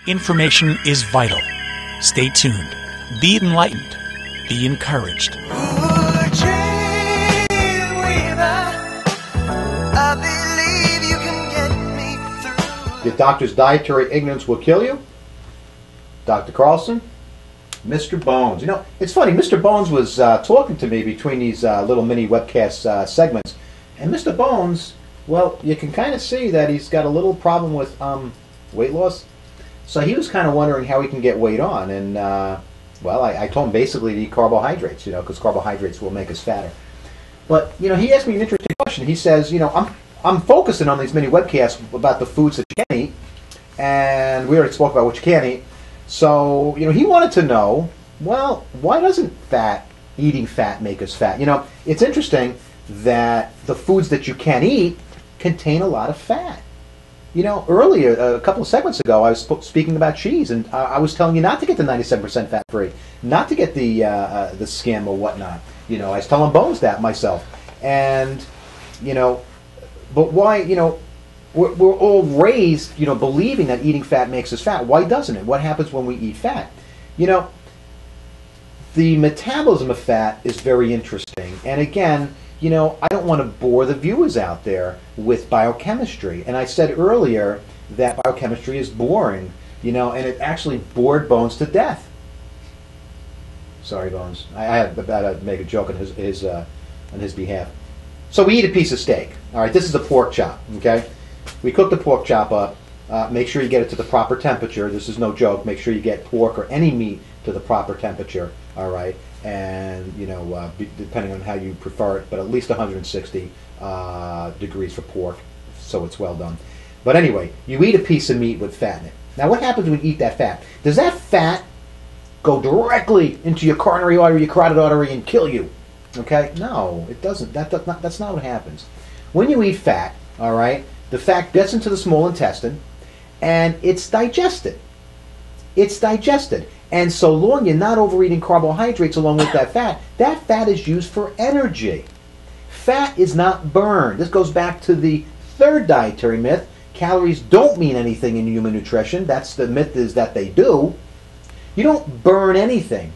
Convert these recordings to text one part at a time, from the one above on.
Information is vital. Stay tuned. Be enlightened. Be encouraged. Your doctor's dietary ignorance will kill you? Dr. Carlson? Mr. Bones. You know, it's funny, Mr. Bones was talking to me between these little mini webcast segments, and Mr. Bones, well, you can kind of see that he's got a little problem with weight loss. So he was kind of wondering how he can get weight on, and well, I told him basically to eat carbohydrates, because carbohydrates will make us fatter. But, he asked me an interesting question. He says, I'm focusing on these mini webcasts about the foods that you can eat, and we already spoke about what you can't eat. So, he wanted to know, well, why doesn't eating fat make us fat? It's interesting that the foods that you can eat contain a lot of fat. Earlier, a couple of segments ago, I was speaking about cheese, and I was telling you not to get the 97% fat-free, not to get the skim or whatnot. I was telling Bones that myself. And, but why, we're all raised, believing that eating fat makes us fat. Why doesn't it? What happens when we eat fat? The metabolism of fat is very interesting. And again, I don't want to bore the viewers out there with biochemistry. And I said earlier that biochemistry is boring, and it actually bored Bones to death. Sorry, Bones. I had to make a joke on his behalf. So we eat a piece of steak. All right, this is a pork chop, okay? We cook the pork chop up. Make sure you get it to the proper temperature. This is no joke. Make sure you get pork or any meat to the proper temperature, all right? And, depending on how you prefer it, but at least 160 degrees for pork, so it's well done. But anyway, you eat a piece of meat with fat in it. Now, what happens when you eat that fat? Does that fat go directly into your coronary artery, your carotid artery, and kill you? Okay? No, it doesn't. That's not what happens. When you eat fat, all right, the fat gets into the small intestine, and it's digested. It's digested. And so long you're not overeating carbohydrates along with that fat is used for energy. Fat is not burned. This goes back to the third dietary myth. Calories don't mean anything in human nutrition. That's the myth, is that they do. You don't burn anything.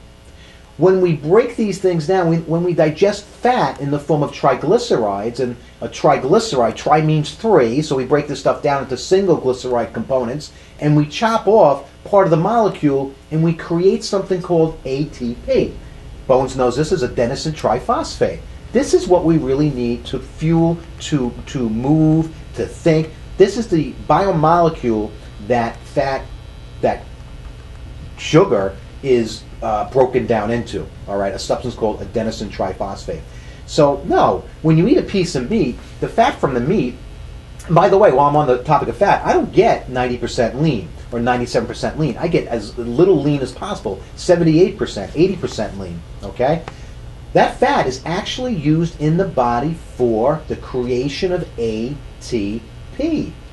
When we break these things down, when we digest fat in the form of triglycerides, and a triglyceride, tri means 3, so we break this stuff down into single glyceride components, and we chop off part of the molecule, and we create something called ATP. Bones knows this is adenosine triphosphate. This is what we really need to fuel, to move, to think. This is the biomolecule that sugar is broken down into, all right, a substance called adenosine triphosphate. So, no, when you eat a piece of meat, the fat from the meat, by the way, while I'm on the topic of fat, I don't get 90% lean or 97% lean. I get as little lean as possible, 78%, 80% lean, okay? That fat is actually used in the body for the creation of ATP.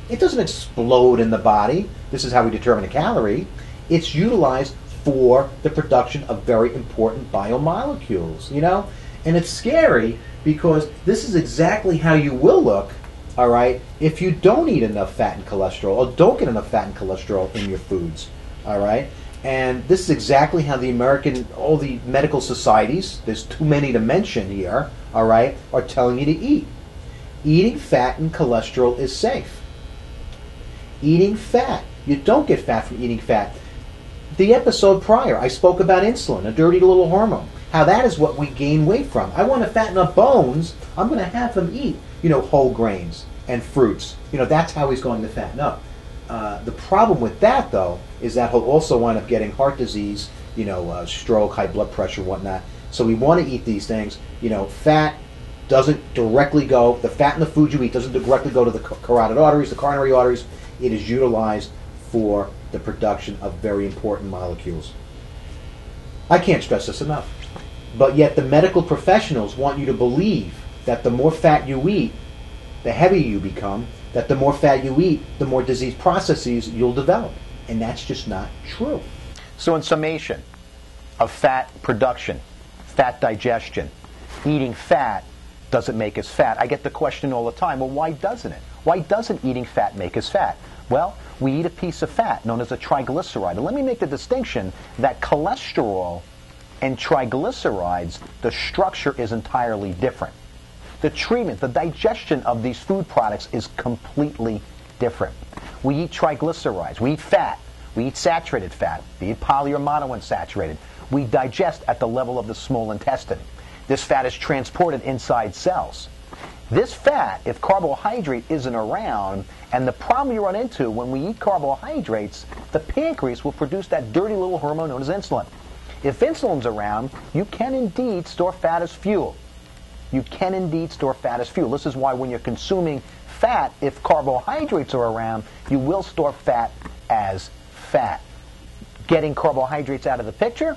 It doesn't explode in the body. This is how we determine a calorie. It's utilized for the production of very important biomolecules, And it's scary because this is exactly how you will look, all right, if you don't eat enough fat and cholesterol, or don't get enough fat and cholesterol in your foods, all right? And this is exactly how all the medical societies, there's too many to mention here, all right, are telling you to eat. Eating fat and cholesterol is safe. Eating fat. You don't get fat from eating fat. The episode prior, I spoke about insulin, a dirty little hormone, how that is what we gain weight from. I want to fatten up Bones, I'm going to have him eat, whole grains and fruits. That's how he's going to fatten up. The problem with that, though, is that he'll also wind up getting heart disease, stroke, high blood pressure, whatnot. So we want to eat these things. Fat doesn't directly go, the fat in the food you eat doesn't directly go to the carotid arteries, the coronary arteries. It is utilized for the production of very important molecules. I can't stress this enough. But yet the medical professionals want you to believe that the more fat you eat, the heavier you become, that the more fat you eat, the more disease processes you'll develop. And that's just not true. So in summation of fat production, fat digestion, eating fat doesn't make us fat. I get the question all the time, well, why doesn't it? Why doesn't eating fat make us fat? Well, we eat a piece of fat known as a triglyceride. And let me make the distinction that cholesterol and triglycerides, the structure is entirely different. The treatment, the digestion of these food products is completely different. We eat triglycerides, we eat fat, we eat saturated fat, be it poly or monounsaturated. We digest at the level of the small intestine. This fat is transported inside cells. This fat, if carbohydrate isn't around, and the problem you run into when we eat carbohydrates, the pancreas will produce that dirty little hormone known as insulin. If insulin's around, you can indeed store fat as fuel. You can indeed store fat as fuel. This is why when you're consuming fat, if carbohydrates are around, you will store fat as fat. Getting carbohydrates out of the picture,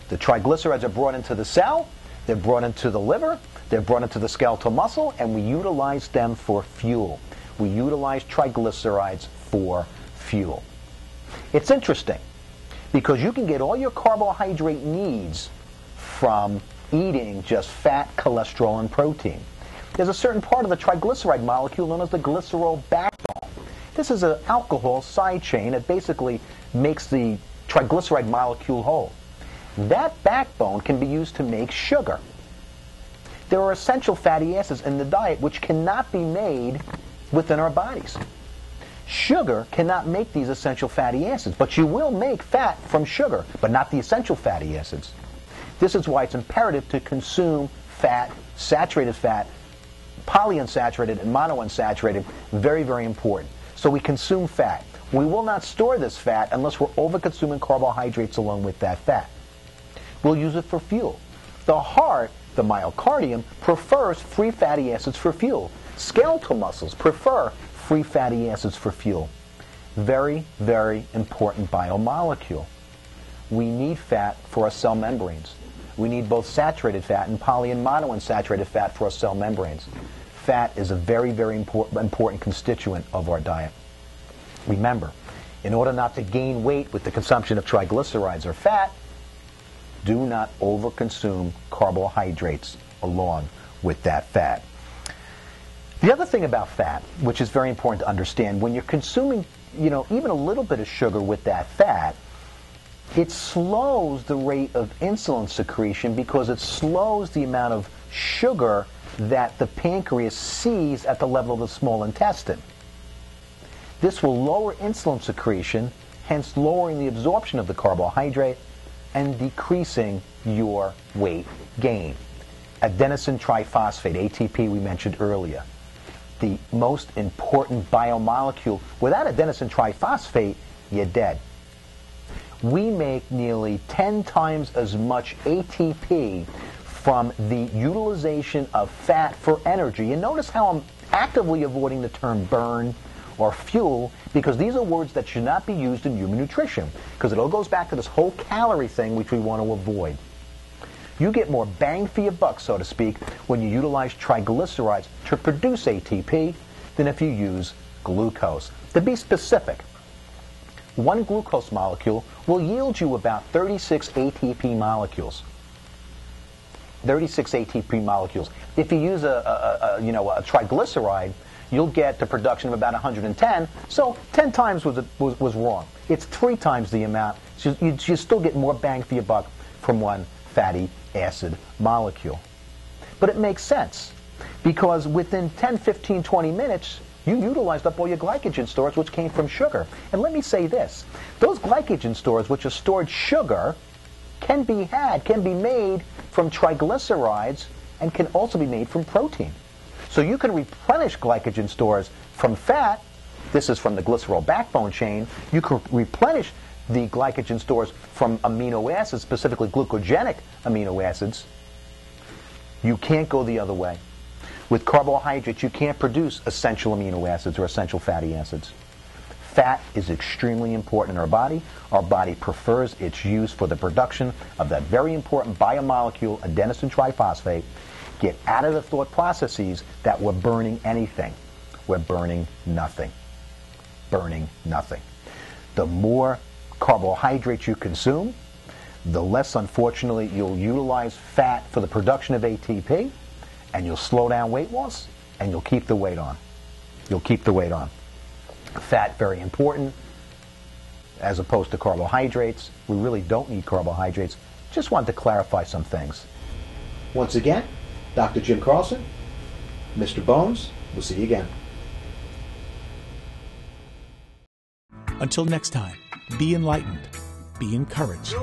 the triglycerides are brought into the cell, they're brought into the liver, they're brought into the skeletal muscle, and we utilize them for fuel. We utilize triglycerides for fuel. It's interesting because you can get all your carbohydrate needs from eating just fat, cholesterol, and protein. There's a certain part of the triglyceride molecule known as the glycerol backbone. This is an alcohol side chain that basically makes the triglyceride molecule whole. That backbone can be used to make sugar. There are essential fatty acids in the diet which cannot be made within our bodies. Sugar cannot make these essential fatty acids, but you will make fat from sugar, but not the essential fatty acids. This is why it's imperative to consume fat, saturated fat, polyunsaturated and monounsaturated, very, very important. So we consume fat. We will not store this fat unless we're over-consuming carbohydrates along with that fat. We'll use it for fuel. The heart, the myocardium, prefers free fatty acids for fuel. Skeletal muscles prefer free fatty acids for fuel. Very, very important biomolecule. We need fat for our cell membranes. We need both saturated fat and poly and monounsaturated fat for our cell membranes. Fat is a very, very important constituent of our diet. Remember, in order not to gain weight with the consumption of triglycerides or fat, do not overconsume carbohydrates along with that fat. The other thing about fat, which is very important to understand, when you're consuming, even a little bit of sugar with that fat, it slows the rate of insulin secretion because it slows the amount of sugar that the pancreas sees at the level of the small intestine. This will lower insulin secretion, hence lowering the absorption of the carbohydrate and decreasing your weight gain. Adenosine triphosphate, ATP, we mentioned earlier. The most important biomolecule. Without adenosine triphosphate, you're dead. We make nearly 10 times as much ATP from the utilization of fat for energy. And notice how I'm actively avoiding the term burn or fuel, because these are words that should not be used in human nutrition, because it all goes back to this whole calorie thing which we want to avoid. You get more bang for your buck, so to speak, when you utilize triglycerides to produce ATP than if you use glucose. To be specific, one glucose molecule will yield you about 36 ATP molecules. 36 ATP molecules. If you use a triglyceride, you'll get the production of about 110. So 10 times was wrong. It's 3 times the amount. So you still get more bang for your buck from one fatty acid molecule. But it makes sense because within 10, 15, 20 minutes, you utilized up all your glycogen stores, which came from sugar. And let me say this. Those glycogen stores, which are stored sugar, can be made from triglycerides and can also be made from protein. So you can replenish glycogen stores from fat. This is from the glycerol backbone chain. You can replenish the glycogen stores from amino acids, specifically glucogenic amino acids. You can't go the other way. With carbohydrates, you can't produce essential amino acids or essential fatty acids. Fat is extremely important in our body. Our body prefers its use for the production of that very important biomolecule, adenosine triphosphate. Get out of the thought processes that we're burning anything. We're burning nothing. Burning nothing. The more carbohydrates you consume, the less, unfortunately, you'll utilize fat for the production of ATP, and you'll slow down weight loss, and you'll keep the weight on. You'll keep the weight on. Fat, very important, as opposed to carbohydrates. We really don't need carbohydrates. Just wanted to clarify some things. Once again, Dr. Jim Carlson, Mr. Bones, we'll see you again. Until next time, be enlightened, be encouraged,